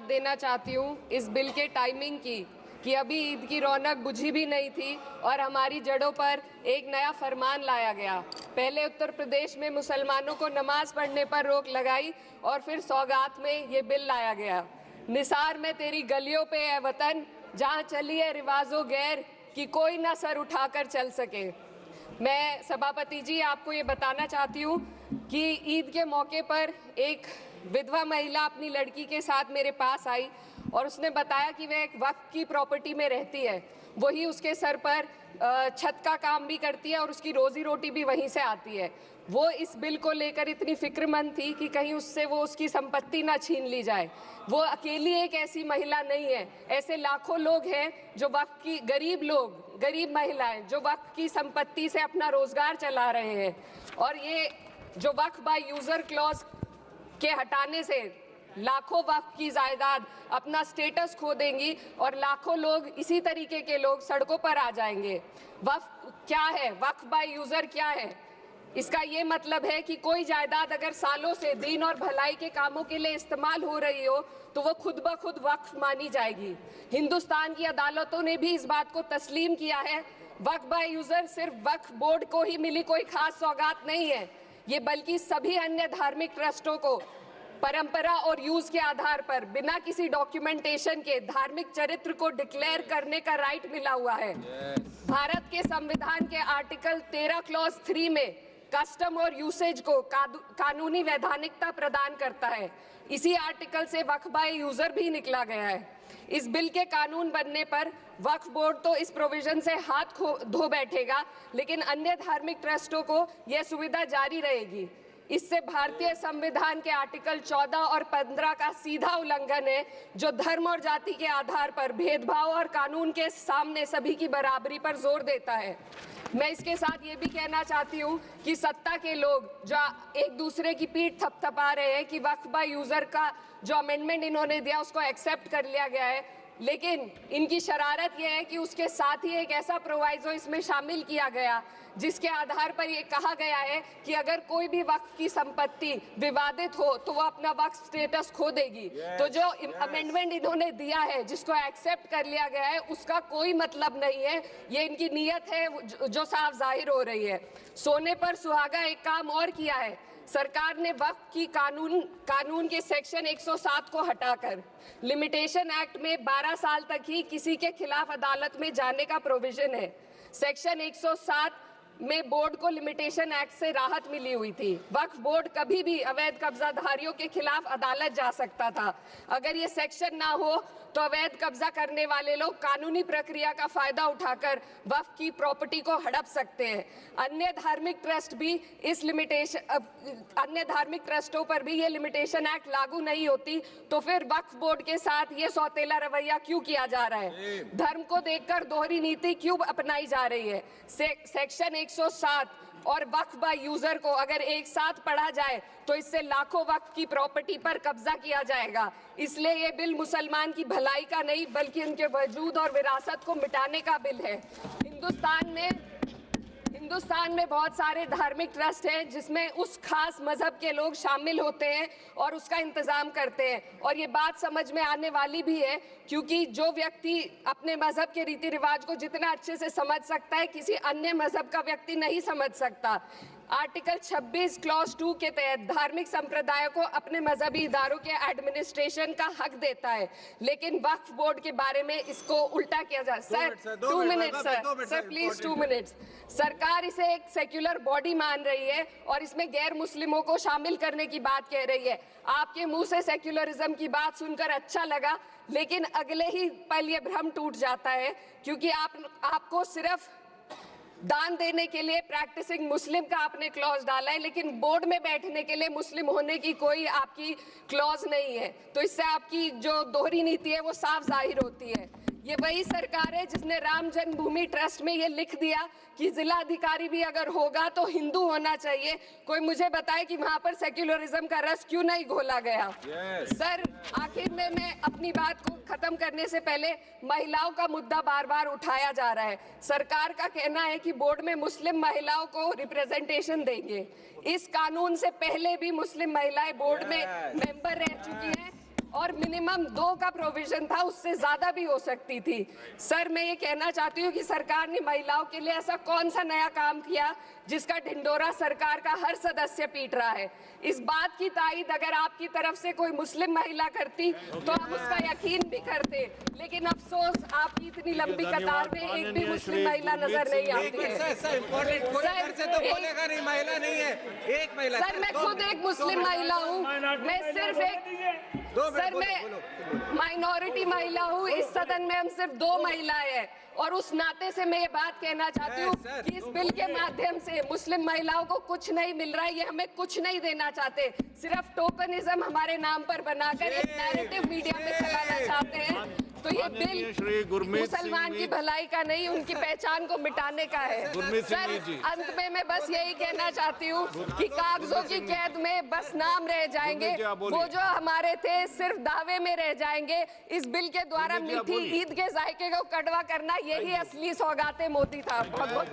दाद देना चाहती हूँ इस बिल के टाइमिंग की कि अभी ईद की रौनक बुझी भी नहीं थी और हमारी जड़ों पर एक नया फरमान लाया गया। पहले उत्तर प्रदेश में मुसलमानों को नमाज पढ़ने पर रोक लगाई और फिर सौगात में ये बिल लाया गया। निसार में तेरी गलियों पे है वतन, जहाँ चली है रिवाजो गैर कि कोई ना सर उठाकर चल सके। मैं सभापति जी आपको ये बताना चाहती हूँ कि ईद के मौके पर एक विधवा महिला अपनी लड़की के साथ मेरे पास आई और उसने बताया कि वह एक वक्फ की प्रॉपर्टी में रहती है, वही उसके सर पर छत का काम भी करती है और उसकी रोजी रोटी भी वहीं से आती है। वो इस बिल को लेकर इतनी फिक्रमंद थी कि कहीं उससे वो उसकी संपत्ति ना छीन ली जाए। वो अकेली एक ऐसी महिला नहीं है, ऐसे लाखों लोग हैं जो वक्फ की गरीब महिलाएं जो वक्फ की संपत्ति से अपना रोजगार चला रहे हैं। और ये जो वक्फ बाय यूजर क्लॉज के हटाने से लाखों वक्फ की जायदाद अपना स्टेटस खो देंगी और लाखों लोग इसी तरीके के लोग सड़कों पर आ जाएंगे। वक्फ क्या है, वक्फ बाय यूजर क्या है? इसका ये मतलब है कि कोई जायदाद अगर सालों से दीन और भलाई के कामों के लिए इस्तेमाल हो रही हो तो वो खुद ब खुद वक्फ मानी जाएगी। हिंदुस्तान की अदालतों ने भी इस बात को तस्लीम किया है। वक्फ बाय यूजर सिर्फ वक्फ बोर्ड को ही मिली कोई खास सौगात नहीं है, ये बल्कि सभी अन्य धार्मिक ट्रस्टों को परंपरा और यूज के आधार पर बिना किसी डॉक्यूमेंटेशन के धार्मिक चरित्र को डिक्लेयर करने का राइट मिला हुआ है। भारत के संविधान के आर्टिकल 13 क्लॉज 3 में कस्टम और यूसेज को कानूनी वैधानिकता प्रदान करता है। इसी आर्टिकल से वक्फ बाय यूजर भी निकला गया है। इस बिल के कानून बनने पर वक्फ बोर्ड तो इस प्रोविजन से हाथ धो बैठेगा, लेकिन अन्य धार्मिक ट्रस्टों को यह सुविधा जारी रहेगी। इससे भारतीय संविधान के आर्टिकल 14 और 15 का सीधा उल्लंघन है, जो धर्म और जाति के आधार पर भेदभाव और कानून के सामने सभी की बराबरी पर जोर देता है। मैं इसके साथ ये भी कहना चाहती हूँ कि सत्ता के लोग जो एक दूसरे की पीठ थपथपा रहे हैं कि वक्फ बाय यूजर का जो अमेंडमेंट इन्होंने दिया उसको एक्सेप्ट कर लिया गया है, लेकिन इनकी शरारत यह है कि उसके साथ ही एक ऐसा प्रोवाइजो इसमें शामिल किया गया जिसके आधार पर यह कहा गया है कि अगर कोई भी वक्फ की संपत्ति विवादित हो तो वो अपना वक्फ स्टेटस खो देगी। तो जो अमेंडमेंट इन्होंने दिया है, जिसको एक्सेप्ट कर लिया गया है, उसका कोई मतलब नहीं है। ये इनकी नीयत है जो साफ जाहिर हो रही है। सोने पर सुहागा एक काम और किया है। सरकार ने वक्फ की कानून के सेक्शन 107 को हटाकर लिमिटेशन एक्ट में 12 साल तक ही किसी के खिलाफ अदालत में जाने का प्रोविजन है। सेक्शन 107 में बोर्ड को लिमिटेशन एक्ट से राहत मिली हुई थी। वक्फ बोर्ड कभी भी अवैध कब्जाधारियों के खिलाफ अदालत जा सकता था। अगर ये सेक्शन ना हो तो अवैध कब्जा करने वाले लोग कानूनी प्रक्रिया का फायदा उठाकर वक्फ की प्रॉपर्टी को हड़प सकते हैं। अन्य धार्मिक ट्रस्टों पर भी ये लिमिटेशन एक्ट लागू नहीं होती, तो फिर वक्फ बोर्ड के साथ ये सौतेला रवैया क्यों किया जा रहा है? धर्म को देखकर दोहरी नीति क्यों अपनाई जा रही है? सेक्शन 107 और वक्फ बाय यूजर को अगर एक साथ पढ़ा जाए तो इससे लाखों वक्फ की प्रॉपर्टी पर कब्जा किया जाएगा। इसलिए ये बिल मुसलमान की भलाई का नहीं बल्कि उनके वजूद और विरासत को मिटाने का बिल है। हिंदुस्तान में बहुत सारे धार्मिक ट्रस्ट हैं जिसमें उस खास मजहब के लोग शामिल होते हैं और उसका इंतजाम करते हैं। और ये बात समझ में आने वाली भी है, क्योंकि जो व्यक्ति अपने मजहब के रीति रिवाज को जितना अच्छे से समझ सकता है, किसी अन्य मजहब का व्यक्ति नहीं समझ सकता। आर्टिकल 26 क्लॉज 2 के तहत धार्मिक संप्रदाय को अपने मजहबी इदारों के एडमिनिस्ट्रेशन का हक देता है, लेकिन वक्फ बोर्ड के बारे में इसको उल्टा किया जा। Sir 2 minute sir please 2 minutes. सरकार इसे एक सेक्युलर बॉडी मान रही है और इसमें गैर मुस्लिमों को शामिल करने की बात कह रही है। आपके मुंह से सेक्युलरिज्म की बात सुनकर अच्छा लगा, लेकिन अगले ही पल ये भ्रम टूट जाता है, क्योंकि आपको सिर्फ दान देने के लिए प्रैक्टिसिंग मुस्लिम का आपने क्लॉज डाला है, लेकिन बोर्ड में बैठने के लिए मुस्लिम होने की कोई आपकी क्लॉज नहीं है। तो इससे आपकी जो दोहरी नीति है वो साफ जाहिर होती है। ये वही सरकार है जिसने राम जन्मभूमि ट्रस्ट में ये लिख दिया कि जिला अधिकारी भी अगर होगा तो हिंदू होना चाहिए। कोई मुझे बताए कि वहां पर सेक्युलरिज्म का रस क्यों नहीं घोला गया? सर आखिर में मैं अपनी बात को खत्म करने से पहले महिलाओं का मुद्दा बार बार उठाया जा रहा है। सरकार का कहना है कि बोर्ड में मुस्लिम महिलाओं को रिप्रेजेंटेशन देंगे। इस कानून से पहले भी मुस्लिम महिलाएं बोर्ड में मेंबर रह चुकी हैं और मिनिमम 2 का प्रोविजन था, उससे ज्यादा भी हो सकती थी। सर मैं ये कहना चाहती हूँ कि सरकार ने महिलाओं के लिए ऐसा कौन सा नया काम किया जिसका ढिंडोरा सरकार का हर सदस्य पीट रहा है। इस बात की तायीद अगर आपकी तरफ से कोई मुस्लिम महिला करती तो हम उसका यकीन भी करते, लेकिन अफसोस आपकी इतनी लंबी कतार में एक भी मुस्लिम महिला नजर नहीं आती है। सर मैं खुद एक मुस्लिम महिला हूँ, मैं सिर्फ एक सर मैं माइनॉरिटी महिला हूँ। इस सदन में हम सिर्फ 2 महिलाएं हैं और उस नाते से मैं ये बात कहना चाहती हूँ कि इस बिल के माध्यम से मुस्लिम महिलाओं को कुछ नहीं मिल रहा है, ये हमें कुछ नहीं देना चाहते, सिर्फ टोकनिज्म हमारे नाम पर बनाकर एक नैरेटिव मीडिया में चलाना चाहते हैं। तो ये बिल मुसलमान की भलाई का नहीं, उनकी पहचान को मिटाने का है। सर अंत में मैं बस यही कहना चाहती हूँ कि कागजों की कैद में बस नाम रह जाएंगे, वो जो हमारे थे सिर्फ दावे में रह जाएंगे। इस बिल के द्वारा मीठी ईद के जायके को कड़वा करना, यही असली सौगाते मोदी था। बहुत बहुत